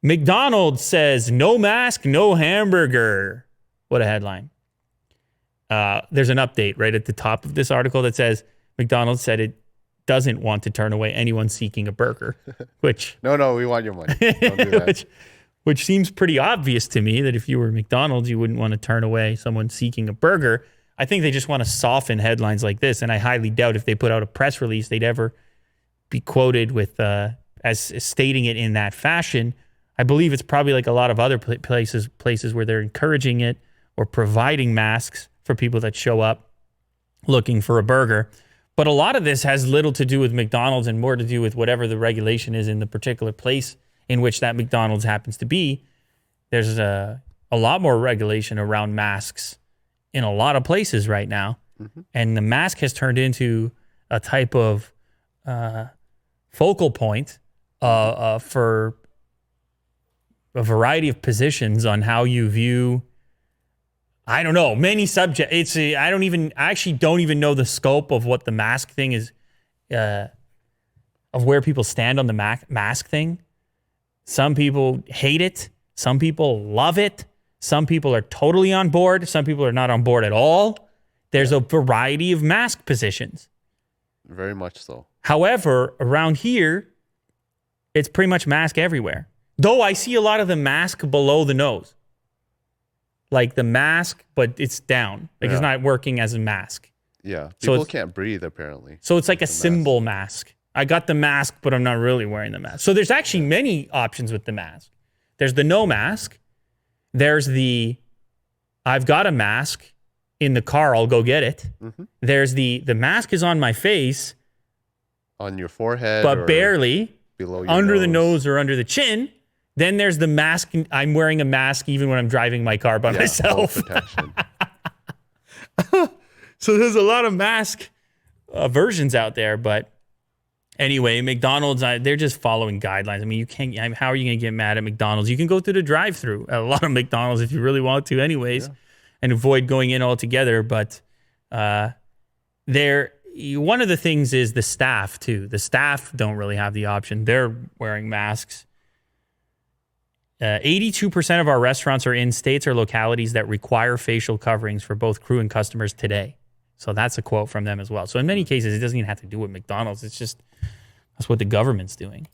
McDonald's says no mask, no hamburger. What a headline. There's an update right at the top of this article that says McDonald's said it doesn't want to turn away anyone seeking a burger, which... No, we want your money. Don't do that. which seems pretty obvious to me that if you were McDonald's, you wouldn't want to turn away someone seeking a burger. I think they just want to soften headlines like this, and I highly doubt if they put out a press release, they'd ever be quoted with as stating it in that fashion. I believe it's probably like a lot of other places where they're encouraging it or providing masks for people that show up looking for a burger. But a lot of this has little to do with McDonald's and more to do with whatever the regulation is in the particular place in which that McDonald's happens to be. There's a lot more regulation around masks in a lot of places right now. Mm-hmm. And the mask has turned into a type of focal point for a variety of positions on how you view, I don't know, many subjects. I actually don't even know the scope of what the mask thing is, of where people stand on the mask thing. Some people hate it. Some people love it. Some people are totally on board. Some people are not on board at all. There's a variety of mask positions. Very much so. However, around here, it's pretty much mask everywhere. Though I see a lot of the mask below the nose. Like the mask, but it's down. Like it's not working as a mask. Yeah. People can't breathe, apparently. So it's like a symbol mask. I got the mask, but I'm not really wearing the mask. So there's actually many options with the mask. There's the no mask. There's the I've got a mask in the car, I'll go get it. Mm-hmm. There's the mask is on my face. On your forehead. But barely. Below your under the nose or under the chin. Then there's the mask. I'm wearing a mask even when I'm driving my car by myself. Protection. So there's a lot of mask versions out there. But anyway, McDonald's, they're just following guidelines. I mean, you can't. How are you going to get mad at McDonald's? You can go through the drive-thru at a lot of McDonald's if you really want to anyways, and avoid going in altogether. But one of the things is the staff, too. The staff don't really have the option. They're wearing masks. 82% of our restaurants are in states or localities that require facial coverings for both crew and customers today. So that's a quote from them as well. So in many cases, it doesn't even have to do with McDonald's. It's just, that's what the government's doing.